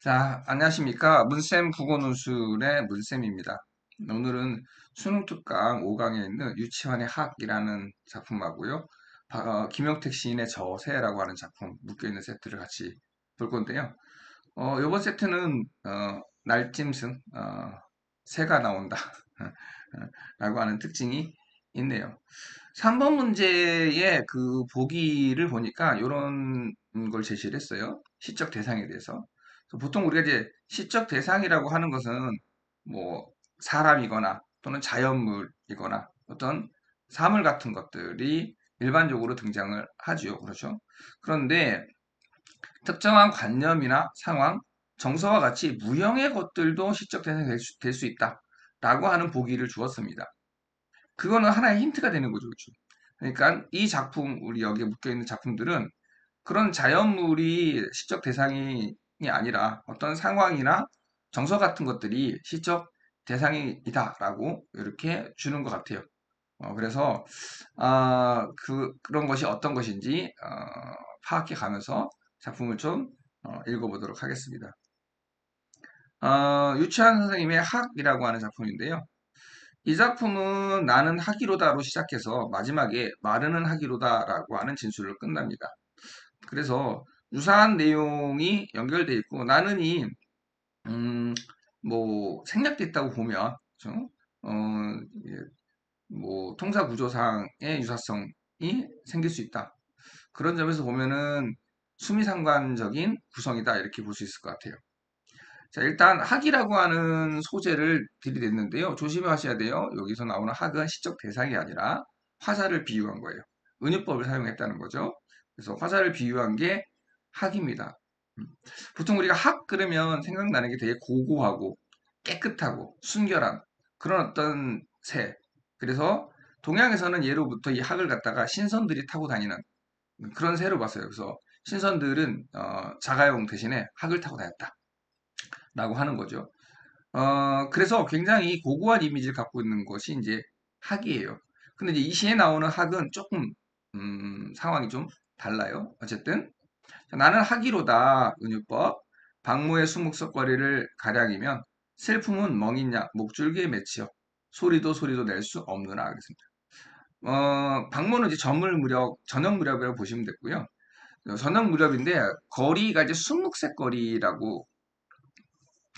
자, 안녕하십니까. 문쌤 국어논술의 문쌤입니다. 오늘은 수능 특강 5강에 있는 유치원의 학이라는 작품하고요. 김영택 시인의 저새라고 하는 작품 묶여있는 세트를 같이 볼 건데요. 이번 세트는 날짐승, 새가 나온다 라고 하는 특징이 있네요. 3번 문제의 그 보기를 보니까 이런 걸 제시를 했어요. 시적 대상에 대해서. 보통 우리가 이제 시적 대상이라고 하는 것은 뭐 사람이거나 또는 자연물이거나 어떤 사물 같은 것들이 일반적으로 등장을 하지요. 그렇죠? 그런데 특정한 관념이나 상황, 정서와 같이 무형의 것들도 시적 대상이 될 수 있다. 라고 하는 보기를 주었습니다. 그거는 하나의 힌트가 되는 거죠. 그렇죠? 그러니까 이 작품, 우리 여기에 묶여있는 작품들은 그런 자연물이 시적 대상이 아니라 어떤 상황이나 정서 같은 것들이 시적 대상이다라고 이렇게 주는 것 같아요. 그래서 그런 것이 어떤 것인지 파악해 가면서 작품을 좀 읽어보도록 하겠습니다. 유치한 선생님의 학이라고 하는 작품인데요. 이 작품은 나는 하기로다로 시작해서 마지막에 마르는 하기로다라고 하는 진술로 끝납니다. 그래서 유사한 내용이 연결돼 있고 나는이 음, 뭐 생략돼 있다고 보면 그죠? 어, 예, 뭐 통사 구조상의 유사성이 생길 수 있다. 그런 점에서 보면은 수미상관적인 구성이다 이렇게 볼 수 있을 것 같아요. 자, 일단 학이라고 하는 소재를 들이댔는데요. 조심하셔야 돼요. 여기서 나오는 학은 시적 대상이 아니라 화살을 비유한 거예요. 은유법을 사용했다는 거죠. 그래서 화살을 비유한 게 학입니다. 음. 보통 우리가 학 그러면 생각나는 게 되게 고고하고 깨끗하고 순결한 그런 어떤 새. 그래서 동양에서는 예로부터 이 학을 갖다가 신선들이 타고 다니는 그런 새로 봤어요. 그래서 신선들은 자가용 대신에 학을 타고 다녔다. 라고 하는 거죠. 그래서 굉장히 고고한 이미지를 갖고 있는 것이 이제 학이에요. 근데 이제 이 시에 나오는 학은 조금, 상황이 좀 달라요. 어쨌든. 자, 나는 학이로다, 은유법. 박모의 수묵석거리를 가량이면 슬픔은 멍이냐, 목줄기에 맺혀. 소리도 낼 수 없느나. 그랬습니다. 박모는 이제 전역 무렵이라고 보시면 됐고요. 전역 무렵인데, 거리가 이제 수묵색거리라고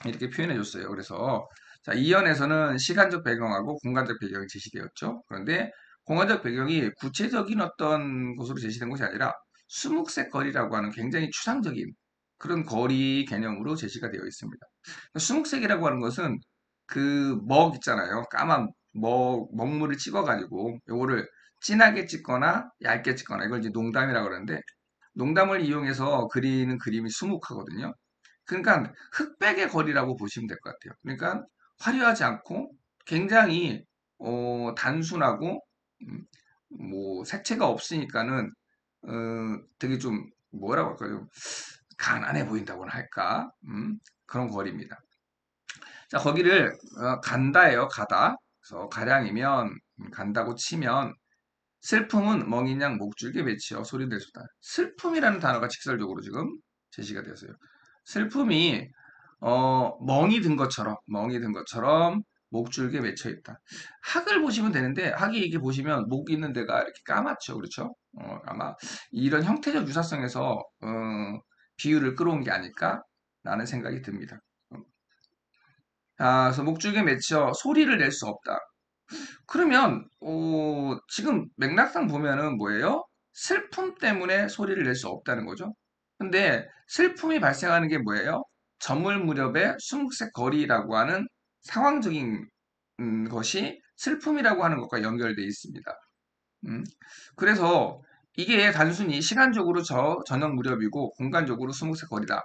이렇게 표현해 줬어요. 그래서 자, 이연에서는 시간적 배경하고 공간적 배경이 제시되었죠. 그런데 공간적 배경이 구체적인 어떤 곳으로 제시된 것이 아니라 수묵색 거리라고 하는 굉장히 추상적인 그런 거리 개념으로 제시가 되어 있습니다. 수묵색이라고 하는 것은 그 먹 있잖아요. 까만 먹물을 찍어가지고 요거를 진하게 찍거나 얇게 찍거나 이걸 이제 농담이라고 그러는데 농담을 이용해서 그리는 그림이 수묵하거든요. 그러니까 흑백의 거리라고 보시면 될 것 같아요. 그러니까 화려하지 않고 굉장히 단순하고 음, 뭐 색채가 없으니까는 어, 되게 좀 뭐라고 할까요? 가난해 보인다고나 할까? 그런 거리입니다. 자, 거기를 간다예요. 가다. 그래서 가량이면 간다고 치면 슬픔은 멍이냥 목줄기에 맺혀 소리 낼 수다. 슬픔이라는 단어가 직설적으로 지금 제시가 되었어요. 슬픔이 멍이 든 것처럼 목줄기에 맺혀 있다. 학을 보시면 되는데 학이 이게 보시면 목 있는 데가 이렇게 까맣죠, 그렇죠? 아마 이런 형태적 유사성에서 비유를 끌어온 게 아닐까라는 생각이 듭니다. 그래서 목줄기에 맺혀 소리를 낼 수 없다. 그러면 지금 맥락상 보면은 뭐예요? 슬픔 때문에 소리를 낼 수 없다는 거죠. 근데 슬픔이 발생하는 게 뭐예요? 저물 무렵의 수묵색 거리라고 하는 상황적인 것이 슬픔이라고 하는 것과 연결되어 있습니다. 음, 그래서 이게 단순히 시간적으로 저녁 무렵이고 공간적으로 수묵색 거리다.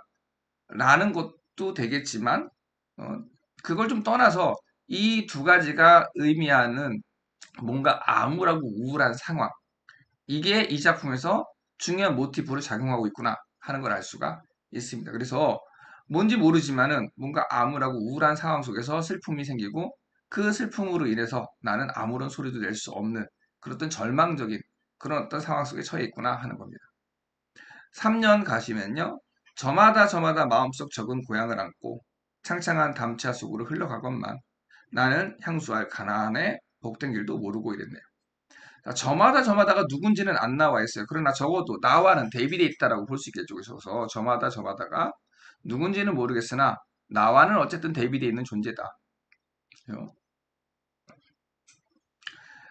라는 것도 되겠지만, 어, 그걸 좀 떠나서 이 두 가지가 의미하는 뭔가 암울하고 우울한 상황. 이게 이 작품에서 중요한 모티프로 작용하고 있구나 하는 걸 알 수가 있습니다. 그래서 뭔지 모르지만은 뭔가 암울하고 우울한 상황 속에서 슬픔이 생기고 그 슬픔으로 인해서 나는 아무런 소리도 낼 수 없는 그런 어떤 절망적인 그런 어떤 상황 속에 처해 있구나 하는 겁니다. 3년 가시면요. 저마다 마음속 적은 고향을 안고 창창한 담차 속으로 흘러가건만 나는 향수할 가나안의 복된 길도 모르고 이랬네요. 자, 저마다가 누군지는 안 나와 있어요. 그러나 적어도 나와는 대비되어 있다라고 볼 수 있겠죠. 그래서 저마다가 누군지는 모르겠으나 나와는 어쨌든 대비되어 있는 존재다. 그죠?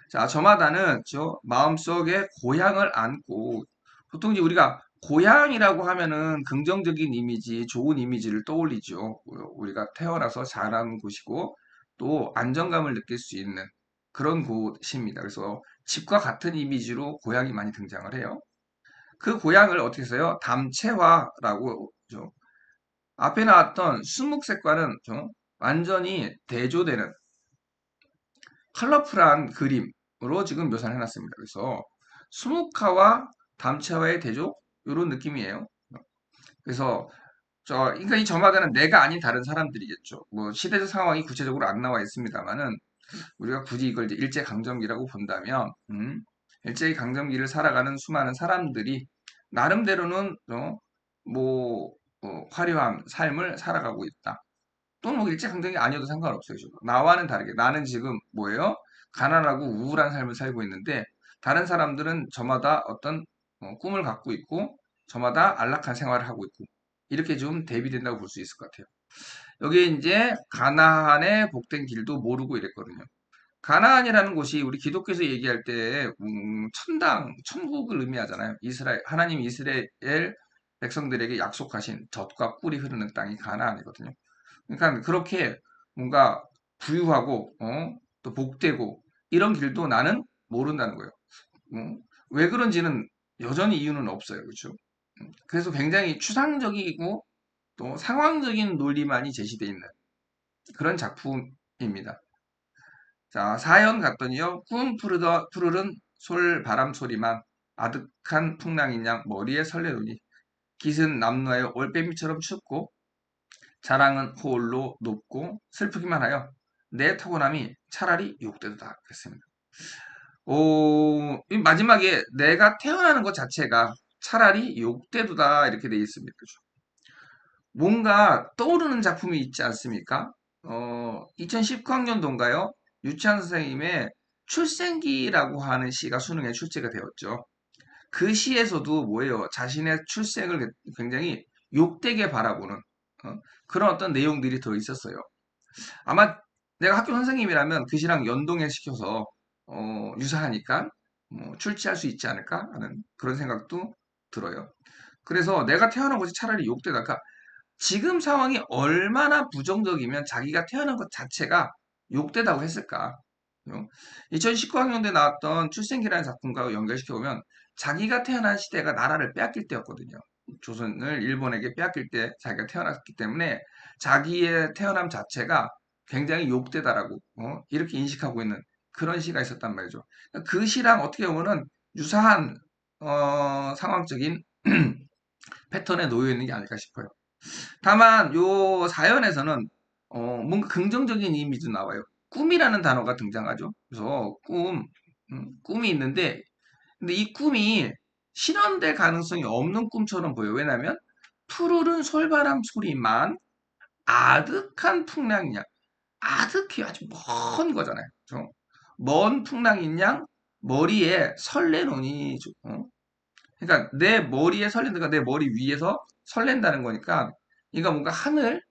자, 저마다는 저 마음속에 고향을 안고 보통 이제 우리가 고향이라고 하면은 긍정적인 이미지, 좋은 이미지를 떠올리죠. 우리가 태어나서 자란 곳이고 또 안정감을 느낄 수 있는 그런 곳입니다. 그래서 집과 같은 이미지로 고향이 많이 등장을 해요. 그 고향을 어떻게 써요? 담채화라고 죠. 앞에 나왔던 수묵색과는 좀 완전히 대조되는 컬러풀한 그림으로 지금 묘사를 해놨습니다. 그래서 수묵화와 담채화의 대조 이런 느낌이에요. 그래서 그러니까 이 저마다는 내가 아닌 다른 사람들이겠죠. 뭐 시대적 상황이 구체적으로 안 나와 있습니다만은 우리가 굳이 이걸 이제 일제강점기라고 본다면 일제강점기를 살아가는 수많은 사람들이 나름대로는 뭐 화려한 삶을 살아가고 있다. 또는 뭐 일제강점기 아니어도 상관없어요. 지금. 나와는 다르게 나는 지금 뭐예요? 가난하고 우울한 삶을 살고 있는데 다른 사람들은 저마다 어떤 꿈을 갖고 있고 저마다 안락한 생활을 하고 있고 이렇게 좀 대비된다고 볼 수 있을 것 같아요. 여기 이제 가나안의 복된 길도 모르고 이랬거든요. 가나안이라는 곳이 우리 기독교에서 얘기할 때 천당, 천국을 의미하잖아요. 하나님 이스라엘 백성들에게 약속하신 젖과 꿀이 흐르는 땅이 가나안이거든요. 그러니까 그렇게 뭔가 부유하고 또 복되고 이런 길도 나는 모른다는 거예요. 왜 그런지는 여전히 이유는 없어요. 그렇죠? 그래서 굉장히 추상적이고 또 상황적인 논리만이 제시되어 있는 그런 작품입니다. 자, 사연 갔더니요. 푸르른 솔 바람 소리만 아득한 풍랑인 양 머리에 설레더니 깃은 남루하여 올빼미처럼 춥고 자랑은 홀로 높고 슬프기만 하여 내 타고남이 차라리 욕되다 그랬습니다. 이 마지막에 내가 태어나는 것 자체가 차라리 욕되도다 이렇게 되어 있습니다. 그죠? 뭔가 떠오르는 작품이 있지 않습니까? 2019학년도인가요? 유치한 선생님의 출생기라고 하는 시가 수능에 출제가 되었죠. 그 시에서도 뭐예요? 자신의 출생을 굉장히 욕되게 바라보는 그런 어떤 내용들이 들어 있었어요. 아마 내가 학교 선생님이라면 그 시랑 연동해 시켜서 유사하니까 출제할 수 있지 않을까 하는 그런 생각도 들어요. 그래서 내가 태어난 것이 차라리 욕되다. 그러니까 지금 상황이 얼마나 부정적이면 자기가 태어난 것 자체가 욕되다고 했을까? 2019학년도에 나왔던 출생기라는 작품과 연결시켜보면 자기가 태어난 시대가 나라를 빼앗길 때였거든요. 조선을 일본에게 빼앗길 때 자기가 태어났기 때문에 자기의 태어남 자체가 굉장히 욕되다라고 이렇게 인식하고 있는 그런 시가 있었단 말이죠. 그 시랑 어떻게 보면은 유사한 상황적인 패턴에 놓여 있는 게 아닐까 싶어요. 다만 요 사연에서는 뭔가 긍정적인 이미지도 나와요. 꿈이라는 단어가 등장하죠. 그래서 꿈이 있는데 근데 이 꿈이 실현될 가능성이 없는 꿈처럼 보여요. 왜냐하면 푸르른 솔바람 소리만 아득한 풍랑인 양 아득해요. 아주 먼 거잖아요. 그죠? 먼 풍랑인 양 머리에 설레노니 그러니까 내 머리에 설렌다가 내 머리 위에서 설렌다는 거니까 그러니까 뭔가 하늘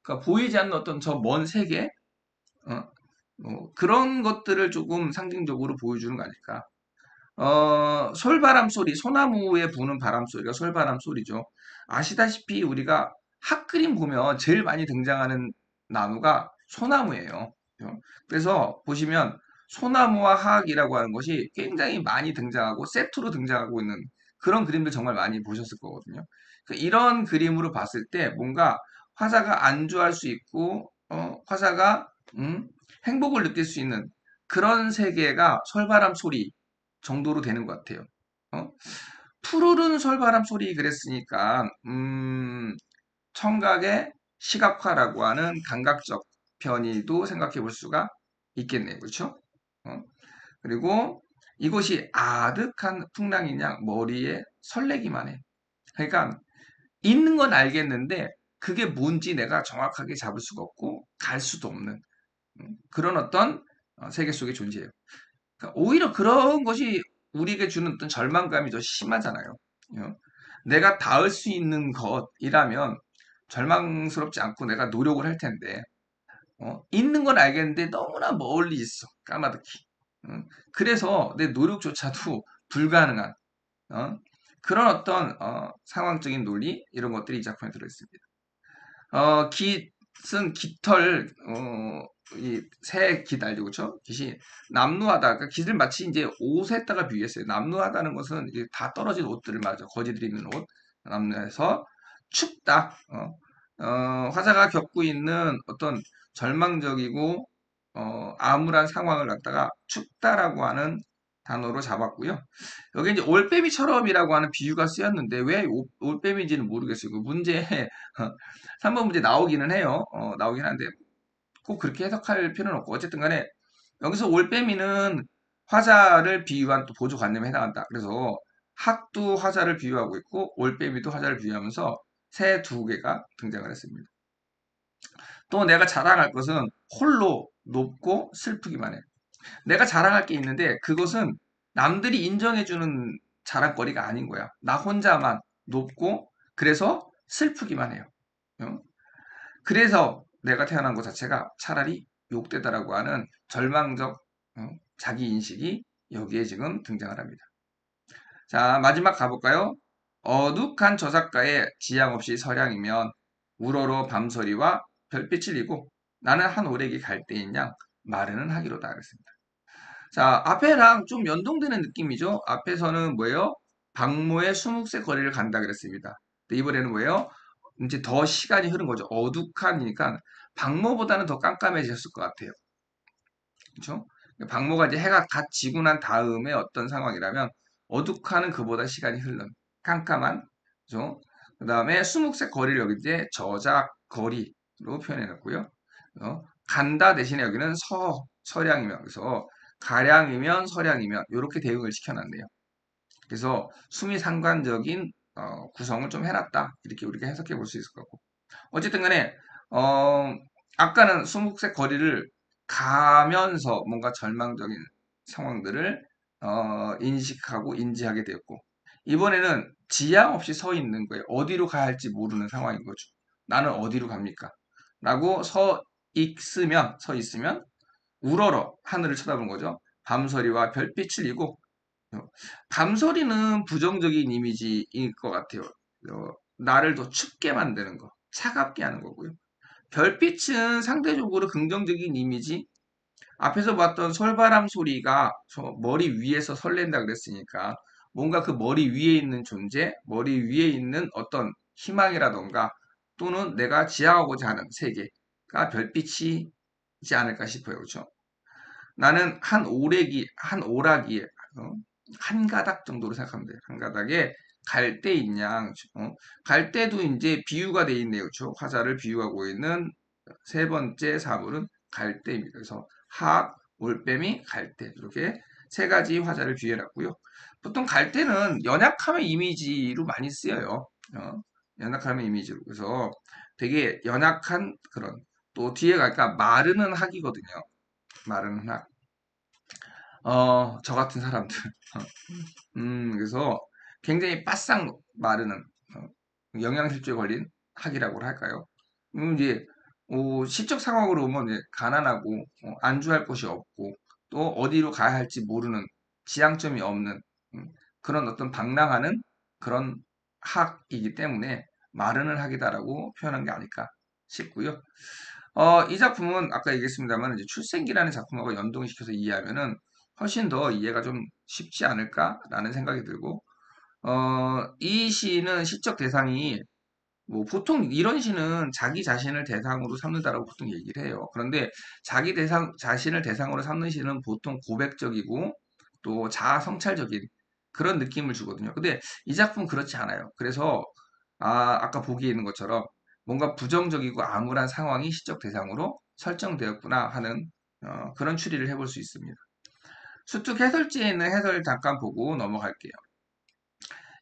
그러니까 보이지 않는 어떤 저 먼 세계 어, 그런 것들을 조금 상징적으로 보여주는 거 아닐까. 솔바람 소리, 소나무에 부는 바람 소리가 솔바람 소리죠. 아시다시피 우리가 핫그림 보면 제일 많이 등장하는 나무가 소나무예요. 그래서 보시면 소나무와 하악이라고 하는 것이 굉장히 많이 등장하고 세트로 등장하고 있는 그런 그림들 정말 많이 보셨을 거거든요. 이런 그림으로 봤을 때 뭔가 화자가 안주할 수 있고 화자가 행복을 느낄 수 있는 그런 세계가 솔바람 소리 정도로 되는 것 같아요. 어? 푸르른 솔바람 소리 그랬으니까 청각의 시각화라고 하는 감각적 편의도 생각해 볼 수가 있겠네요. 그렇죠? 어? 그리고 이것이 아득한 풍랑이냐 머리에 설레기만 해. 그러니까 있는 건 알겠는데 그게 뭔지 내가 정확하게 잡을 수가 없고 갈 수도 없는 그런 어떤 세계 속에 존재해요. 그러니까 오히려 그런 것이 우리에게 주는 어떤 절망감이 더 심하잖아요. 어? 내가 닿을 수 있는 것이라면 절망스럽지 않고 내가 노력을 할 텐데 있는 건 알겠는데 너무나 멀리 있어. 까마득히. 그래서 내 노력조차도 불가능한 그런 어떤 상황적인 논리 이런 것들이 이 작품에 들어있습니다. 깃은 깃털 이 새 깃 알죠, 그렇죠? 깃이 남루하다. 그러니까 깃을 마치 이제 옷에다가 비유했어요. 남루하다는 것은 이제 다 떨어진 옷들을 말하죠. 거지들이 입는 옷. 남루해서 춥다. 화자가 겪고 있는 어떤 절망적이고 암울한 상황을 갖다가 춥다라고 하는 단어로 잡았고요. 여기 이제 올빼미처럼이라고 하는 비유가 쓰였는데 왜 올빼미인지는 모르겠어요. 그 문제 3번 문제 나오기는 해요. 나오긴 한데 꼭 그렇게 해석할 필요는 없고 어쨌든 간에 여기서 올빼미는 화자를 비유한 또 보조관념에 해당한다. 그래서 학도 화자를 비유하고 있고 올빼미도 화자를 비유하면서 새 두 개가 등장을 했습니다. 또 내가 자랑할 것은 홀로 높고 슬프기만 해. 내가 자랑할 게 있는데 그것은 남들이 인정해주는 자랑거리가 아닌 거야. 나 혼자만 높고 그래서 슬프기만 해요. 어? 그래서 내가 태어난 것 자체가 차라리 욕되다라고 하는 절망적 자기 인식이 여기에 지금 등장을 합니다. 자, 마지막 가볼까요? 어둑한 저 작가의 지향 없이 서량이면 우러러 밤소리와 별빛을 이고 나는 한 오래기 갈대인 양 마르는 하기로다 그랬습니다. 자, 앞에랑 좀 연동되는 느낌이죠. 앞에서는 뭐예요? 박모의 수묵새 거리를 간다 그랬습니다. 근데 이번에는 뭐예요? 이제 더 시간이 흐른 거죠. 어둑하니까 박모보다는 더 깜깜해졌을 것 같아요. 그렇죠? 박모가 이제 해가 다 지고 난 다음에 어떤 상황이라면 어둑하는 그보다 시간이 흐른 깜깜한 그죠? 그 다음에 수묵색 거리를 여기 이제 저작 거리로 표현해 놨고요. 간다 대신에 여기는 서량이면 그래서 가량이면 서량이면 이렇게 대응을 시켜놨네요. 그래서 수미상관적인 구성을 좀 해놨다 이렇게 우리가 해석해 볼 수 있을 것 같고 어쨌든 간에 아까는 수묵색 거리를 가면서 뭔가 절망적인 상황들을 인식하고 인지하게 되었고 이번에는 지향 없이 서 있는 거예요. 어디로 가야 할지 모르는 상황인 거죠. 나는 어디로 갑니까? 라고 서 있으면 우러러 하늘을 쳐다본 거죠. 밤소리와 별빛을 이고 밤소리는 부정적인 이미지일 것 같아요. 나를 더 춥게 만드는 거, 차갑게 하는 거고요. 별빛은 상대적으로 긍정적인 이미지. 앞에서 봤던 솔바람 소리가 저 머리 위에서 설렌다 그랬으니까 뭔가 그 머리 위에 있는 존재, 머리 위에 있는 어떤 희망이라던가 또는 내가 지향하고자 하는 세계가 별빛이지 않을까 싶어요. 그렇죠? 나는 한 오라기에, 한 가닥 정도로 생각하면 돼요. 한 가닥에 갈대인 양, 갈대도 이제 비유가 돼 있네요. 그렇죠? 화자를 비유하고 있는 세 번째 사물은 갈대입니다. 그래서 학, 올빼미, 갈대 이렇게 세 가지 화자를 비유해놨고요. 보통 갈대는 연약함의 이미지로 많이 쓰여요. 연약함의 이미지로. 그래서 되게 연약한 그런 또 뒤에 갈까 마르는 학이거든요. 마르는 학. 저 같은 사람들. 그래서 굉장히 바싹 마르는 영양실조에 걸린 학이라고 할까요? 이제 시적 상황으로 보면 이제 가난하고 안주할 곳이 없고 또 어디로 가야 할지 모르는 지향점이 없는 그런 어떤 방랑하는 그런 학이기 때문에 마르는 학이다라고 표현한 게 아닐까 싶고요. 이 작품은 아까 얘기했습니다만 이제 출생기라는 작품하고 연동시켜서 이해하면은 훨씬 더 이해가 좀 쉽지 않을까라는 생각이 들고 이 시는 시적 대상이 뭐 보통 이런 시는 자기 자신을 대상으로 삼는다라고 보통 얘기를 해요. 그런데 자신을 대상으로 삼는 시는 보통 고백적이고 또 자아 성찰적인 그런 느낌을 주거든요. 근데 이 작품은 그렇지 않아요. 그래서 아까 보기에 있는 것처럼 뭔가 부정적이고 암울한 상황이 시적 대상으로 설정되었구나 하는 그런 추리를 해볼 수 있습니다. 수특 해설지에 있는 해설 잠깐 보고 넘어갈게요.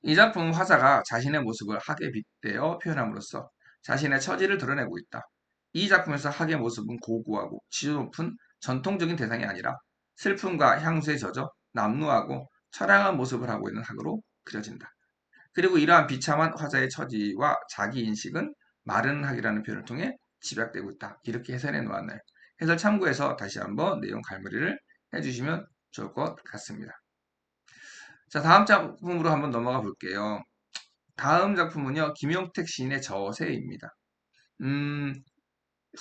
이 작품 화자가 자신의 모습을 학에 빗대어 표현함으로써 자신의 처지를 드러내고 있다. 이 작품에서 학의 모습은 고고하고 지조 높은 전통적인 대상이 아니라 슬픔과 향수에 젖어 남루하고 처량한 모습을 하고 있는 학으로 그려진다. 그리고 이러한 비참한 화자의 처지와 자기인식은 마른 학이라는 표현을 통해 집약되고 있다. 이렇게 해설해 놓았나요? 해설 참고해서 다시 한번 내용 갈무리를 해주시면 좋을 것 같습니다. 자, 다음 작품으로 한번 넘어가 볼게요. 다음 작품은요, 김용택 시인의 저세입니다. 음,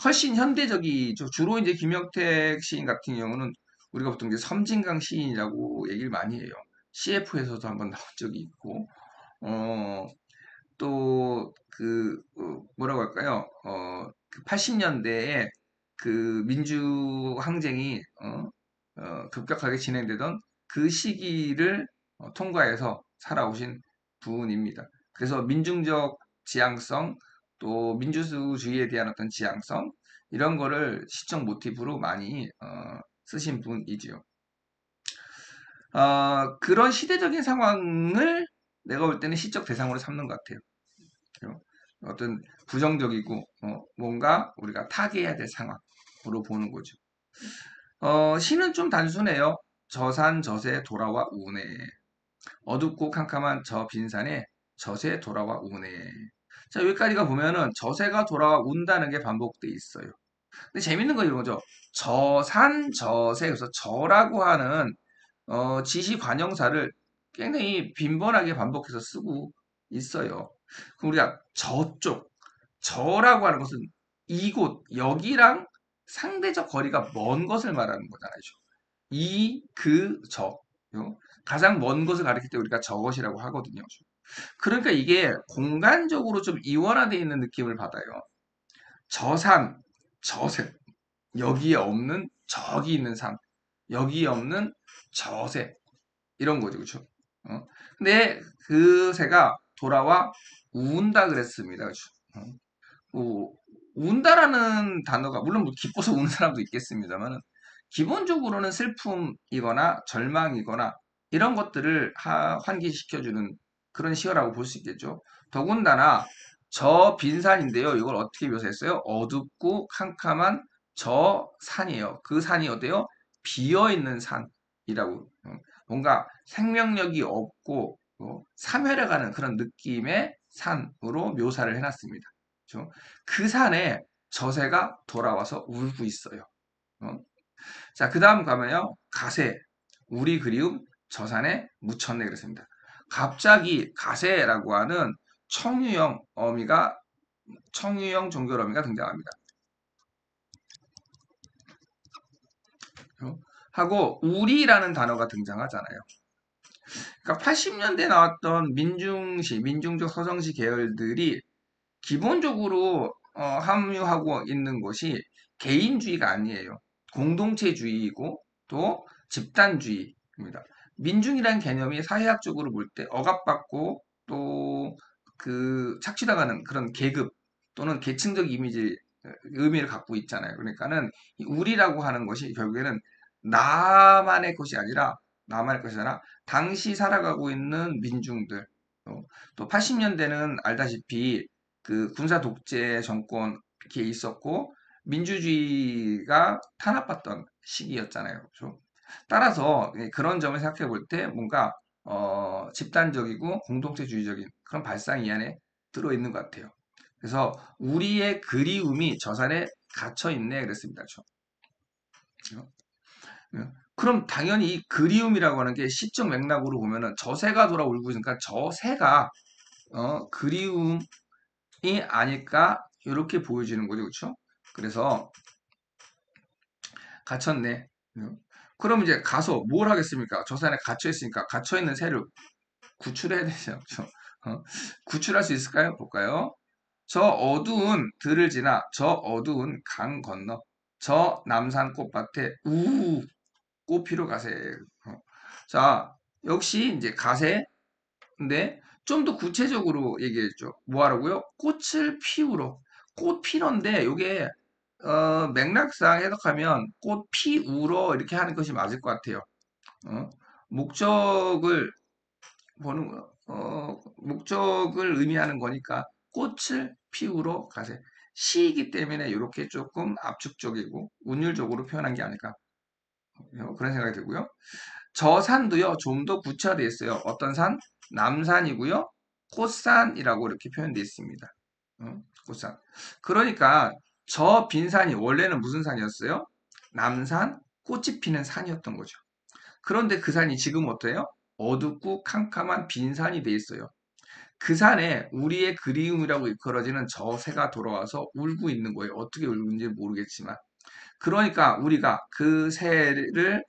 훨씬 현대적이죠. 주로 이제 김용택 시인 같은 경우는 우리가 보통 이제 섬진강 시인이라고 얘기를 많이 해요. CF에서도 한번 나온 적이 있고, 또, 뭐라고 할까요? 그 80년대에 그 민주 항쟁이, 급격하게 진행되던 그 시기를 통과해서 살아오신 분입니다. 그래서 민중적 지향성, 또 민주주의에 대한 어떤 지향성, 이런 거를 시적 모티브로 많이, 쓰신 분이지요. 그런 시대적인 상황을 내가 볼 때는 시적 대상으로 삼는 것 같아요. 그죠? 어떤 부정적이고 뭔가 우리가 타개해야 될 상황으로 보는 거죠. 시는 좀 단순해요. 저산 저새 돌아와 우네. 어둡고 캄캄한 저 빈산에 저새 돌아와 우네. 자, 여기까지가 보면은 저새가 돌아와 운다는 게 반복돼 있어요. 근데 재밌는 건 이런 거죠. 저산 저새, 그래서 저라고 하는 지시 관형사를 굉장히 빈번하게 반복해서 쓰고 있어요. 그럼 우리가 저쪽, 저라고 하는 것은 이곳, 여기랑 상대적 거리가 먼 것을 말하는 거잖아요. 이, 그, 저. 가장 먼 것을 가리킬 때 우리가 저것이라고 하거든요. 그러니까 이게 공간적으로 좀 이원화되어 있는 느낌을 받아요. 저산, 저색, 여기에 없는 저기 있는 산, 여기에 없는 저색, 이런 거죠. 그렇죠? 근데 그 새가 돌아와 운다 그랬습니다. 그렇죠? 뭐, 운다라는 단어가 물론 뭐 기뻐서 우는 사람도 있겠습니다만 기본적으로는 슬픔이거나 절망이거나 이런 것들을 환기시켜주는 그런 시어라고 볼 수 있겠죠. 더군다나 저 빈산인데요. 이걸 어떻게 묘사했어요? 어둡고 캄캄한 저 산이에요. 그 산이 어때요? 비어있는 산이라고. 뭔가 생명력이 없고 사멸해가는 그런 느낌의 산으로 묘사를 해놨습니다. 그렇죠? 그 산에 저새가 돌아와서 울고 있어요. 어? 자, 그 다음 가면요. 가세, 우리 그리움, 저산에 묻혔네 그랬습니다. 갑자기 가세라고 하는 청유형 종결 어미가 등장합니다. 하고 우리라는 단어가 등장하잖아요. 그러니까 80년대 나왔던 민중시, 민중적 서정시 계열들이 기본적으로 함유하고 있는 것이 개인주의가 아니에요. 공동체주의이고 또 집단주의입니다. 민중이라는 개념이 사회학적으로 볼 때 억압받고 또 그 착취당하는 그런 계급 또는 계층적 이미지 의미를 갖고 있잖아요. 그러니까는 이 우리라고 하는 것이 결국에는 나만의 것이 아니라 당시 살아가고 있는 민중들 또 80년대는 알다시피 그 군사 독재 정권 이렇게 있었고 민주주의가 탄압받던 시기였잖아요. 그렇죠? 따라서 그런 점을 생각해 볼 때 뭔가 집단적이고 공동체주의적인 그런 발상이 이 안에 들어있는 것 같아요. 그래서 우리의 그리움이 저산에 갇혀 있네 그랬습니다. 그렇죠? 그럼 당연히 이 그리움이라고 하는 게 시적 맥락으로 보면은 저새가 돌아 울고 있으니까 저새가 그리움이 아닐까 이렇게 보여지는 거죠, 그렇죠? 그래서 갇혔네. 그럼 이제 가서 뭘 하겠습니까? 저산에 갇혀 있으니까 갇혀 있는 새를 구출해야 되죠, 그렇죠? 구출할 수 있을까요? 볼까요? 저 어두운 들을 지나 저 어두운 강 건너 저 남산 꽃밭에 꽃피러 가세. 자, 역시 이제 가세. 근데 좀 더 구체적으로 얘기했죠. 뭐 하라고요? 꽃을 피우러. 꽃 피는데 이게 맥락상 해석하면 꽃 피우러 이렇게 하는 것이 맞을 것 같아요. 어? 목적을 보는 목적을 의미하는 거니까 꽃을 피우러 가세. 시이기 때문에 이렇게 조금 압축적이고 운율적으로 표현한 게 아닐까 그런 생각이 들고요. 저 산도요 좀 더 구체화되어 있어요. 어떤 산? 남산이고요. 꽃산이라고 이렇게 표현되어 있습니다. 꽃산. 그러니까 저 빈산이 원래는 무슨 산이었어요? 남산, 꽃이 피는 산이었던 거죠. 그런데 그 산이 지금 어때요? 어둡고 캄캄한 빈산이 돼 있어요. 그 산에 우리의 그리움이라고 일컬어지는 저 새가 돌아와서 울고 있는 거예요. 어떻게 울는지 모르겠지만. 그러니까 우리가 그 새를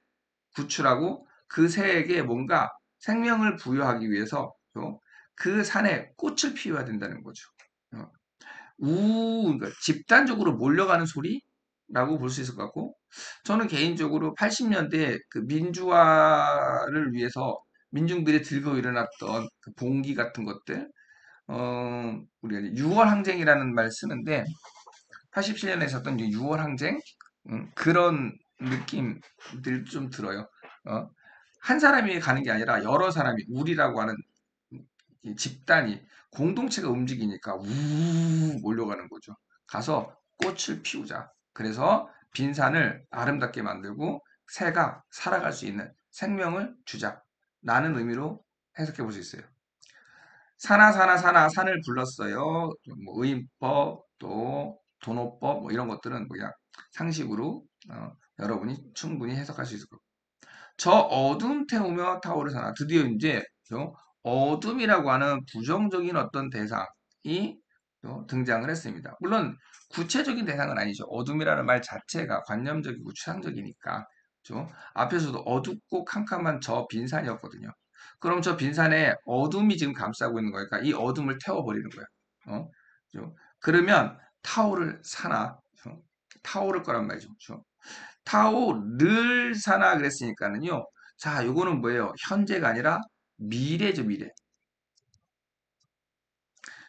구출하고 그 새에게 뭔가 생명을 부여하기 위해서 그 산에 꽃을 피워야 된다는 거죠. 어, 그러니까 집단적으로 몰려가는 소리라고 볼 수 있을 것 같고, 저는 개인적으로 80년대 그 민주화를 위해서 민중들이 들고 일어났던 그 봉기 같은 것들, 우리가 이제 6월 항쟁이라는 말을 쓰는데, 87년에 있었던 6월 항쟁, 그런 느낌들 좀 들어요. 어? 한 사람이 가는 게 아니라 여러 사람이, 우리라고 하는 이 집단이, 공동체가 움직이니까 우 몰려가는 거죠. 가서 꽃을 피우자. 그래서 빈산을 아름답게 만들고 새가 살아갈 수 있는 생명을 주자. 라는 의미로 해석해 볼 수 있어요. 사나 사나 사나 산을 불렀어요. 뭐 의인법 또 도노법 뭐 이런 것들은 그냥 상식으로 여러분이 충분히 해석할 수 있을 거고. 저 어둠 태우며 타오르사나 드디어 이제 어둠이라고 하는 부정적인 어떤 대상이 등장을 했습니다. 물론 구체적인 대상은 아니죠. 어둠이라는 말 자체가 관념적이고 추상적이니까. 그죠? 앞에서도 어둡고 캄캄한 저 빈산이었거든요. 그럼 저 빈산에 어둠이 지금 감싸고 있는 거니까 이 어둠을 태워버리는 거예요. 그죠? 그러면 타오를 사나, 타오를 거란 말이죠. 그죠? 타오를 사나 그랬으니까는요. 자, 요거는 뭐예요? 현재가 아니라 미래죠, 미래.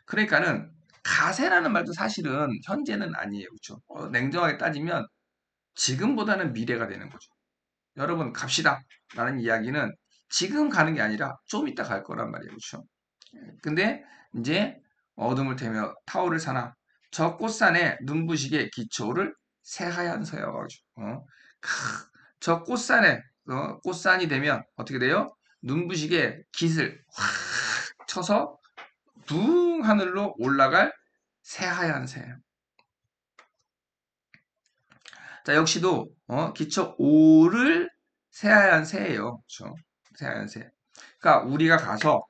그러니까는 가세라는 말도 사실은 현재는 아니에요. 그렇죠? 냉정하게 따지면 지금보다는 미래가 되는 거죠. 여러분 갑시다 라는 이야기는 지금 가는 게 아니라 좀 이따 갈 거란 말이에요. 그렇죠? 근데 이제 어둠을 태며 타오를 사나 저 꽃산에 눈부시게 기초를 새하얀 서여가지고 저 꽃산에 꽃산이 되면 어떻게 돼요? 눈부시게 깃을 확 쳐서 붕 하늘로 올라갈 새하얀 새. 자 역시도 기초 오를 새하얀 새예요. 그렇죠? 새하얀 새. 그러니까 우리가 가서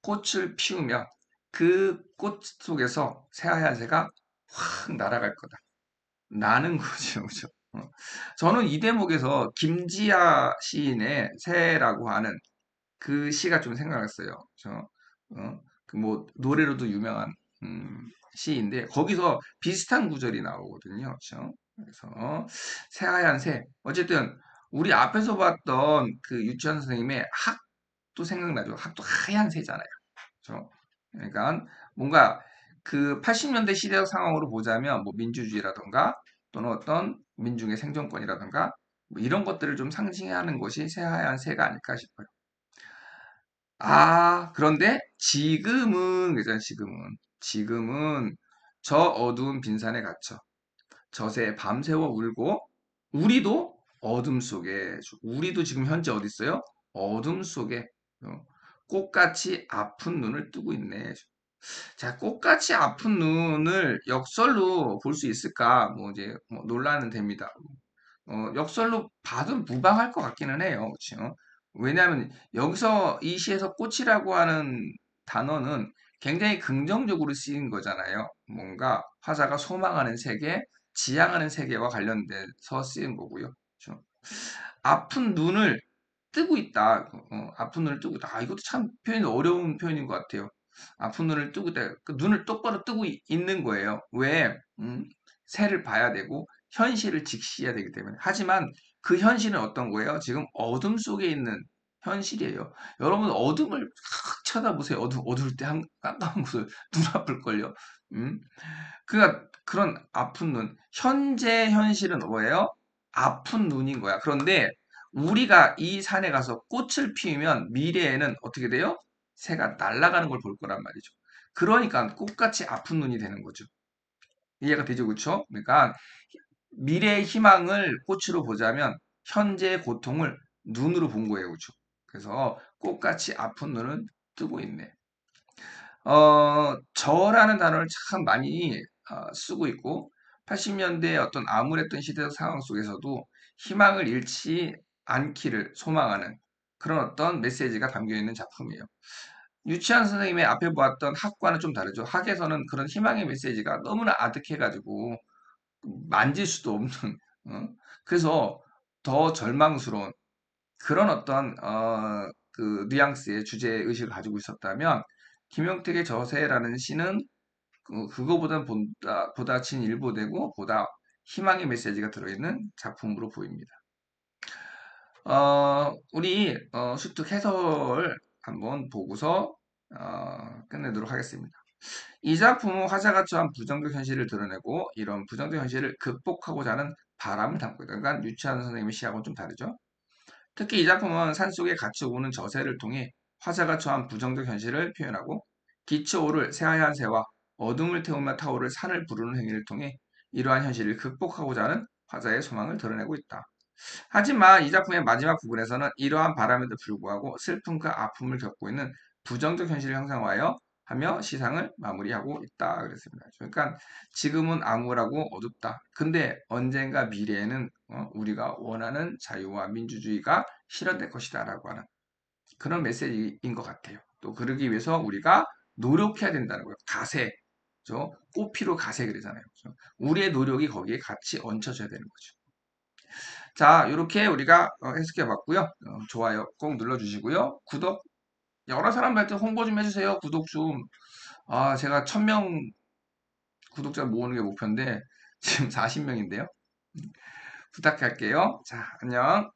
꽃을 피우면 그 꽃 속에서 새하얀 새가 확 날아갈 거다. 나는 거죠. 그죠? 저는 이 대목에서 김지아 시인의 새라고 하는 그 시가 좀 생각났어요. 그뭐 노래로도 유명한 시인데 거기서 비슷한 구절이 나오거든요. 그렇죠? 그래서 새하얀 새. 어쨌든 우리 앞에서 봤던 그 유치원 선생님의 학도 생각나죠. 학도 하얀 새잖아요. 그렇죠? 그러니까 뭔가 그 80년대 시대적 상황으로 보자면 뭐 민주주의라던가 또는 어떤 민중의 생존권이라던가 뭐 이런 것들을 좀 상징하는 것이 새하얀 새가 아닐까 싶어요. 아, 그런데 지금은 그잖아요. 지금은 저 어두운 빈산에 갇혀 저새 밤새워 울고 우리도 어둠 속에 우리도 지금 현재 어디 있어요? 어둠 속에 어, 꽃같이 아픈 눈을 뜨고 있네. 자, 꽃같이 아픈 눈을 역설로 볼 수 있을까? 뭐 이제 뭐 논란은 됩니다. 역설로 봐도 무방할 것 같기는 해요. 그렇죠? 왜냐하면 여기서 이 시에서 꽃이라고 하는 단어는 굉장히 긍정적으로 쓰인 거잖아요. 뭔가 화자가 소망하는 세계, 지향하는 세계와 관련돼서 쓰인 거고요. 그렇죠? 아픈 눈을 뜨고 있다. 아픈 눈을 뜨고 있다. 아, 이것도 참 표현이 어려운 표현인 것 같아요. 아픈 눈을 뜨고 있다. 그 눈을 똑바로 뜨고 있는 거예요. 왜? 새를 봐야 되고 현실을 직시해야 되기 때문에. 하지만 그 현실은 어떤 거예요? 지금 어둠 속에 있는 현실이에요. 여러분 어둠을 확 쳐다보세요. 어두울 때 깜깜한 곳을 눈 아플걸요. 음? 그런 아픈 눈. 현재 현실은 뭐예요? 아픈 눈인 거야. 그런데 우리가 이 산에 가서 꽃을 피우면 미래에는 어떻게 돼요? 새가 날아가는 걸 볼 거란 말이죠. 그러니까 꽃같이 아픈 눈이 되는 거죠. 이해가 되죠, 그렇죠? 그러니까 미래의 희망을 꽃으로 보자면 현재의 고통을 눈으로 본 거예요, 그렇죠? 그래서 꽃같이 아픈 눈은 뜨고 있네. 저라는 단어를 참 많이 쓰고 있고 80년대 어떤 암울했던 시대 상황 속에서도 희망을 잃지 않기를 소망하는 그런 어떤 메시지가 담겨 있는 작품이에요. 유치한 선생님의 앞에 보았던 학과는 좀 다르죠. 학에서는 그런 희망의 메시지가 너무나 아득해가지고 만질 수도 없는, 어? 그래서 더 절망스러운 그런 어떤 그 뉘앙스의 주제 의식을 가지고 있었다면 김용택의 저세라는 시는 그거보다 보다 진일보되고 보다 희망의 메시지가 들어있는 작품으로 보입니다. 우리 수특 해설 한번 보고서 끝내도록 하겠습니다. 이 작품은 화자가 처한 부정적 현실을 드러내고 이런 부정적 현실을 극복하고자 하는 바람을 담고 있다. 그러니까 유치한 선생님의 시하고는 좀 다르죠. 특히 이 작품은 산속에 갇혀 오는 저새를 통해 화자가 처한 부정적 현실을 표현하고 기초 오를 새하얀 새와 어둠을 태우며 타오를 산을 부르는 행위를 통해 이러한 현실을 극복하고자 하는 화자의 소망을 드러내고 있다. 하지만 이 작품의 마지막 부분에서는 이러한 바람에도 불구하고 슬픔과 아픔을 겪고 있는 부정적 현실을 형상화하여 하며 시상을 마무리하고 있다 그랬습니다. 그러니까 지금은 암울하고 어둡다. 근데 언젠가 미래에는 우리가 원하는 자유와 민주주의가 실현될 것이다라고 하는 그런 메시지인 것 같아요. 또 그러기 위해서 우리가 노력해야 된다는 거예요. 가세, 꽃피로 가세 그러잖아요. 그죠? 우리의 노력이 거기에 같이 얹혀져야 되는 거죠. 자, 이렇게 우리가 해석해 봤고요. 좋아요 꼭 눌러주시고요. 구독 여러 사람들한테 홍보 좀 해주세요. 구독 좀. 제가 1000명 구독자 모으는 게 목표인데 지금 40명인데요. 부탁할게요. 자, 안녕.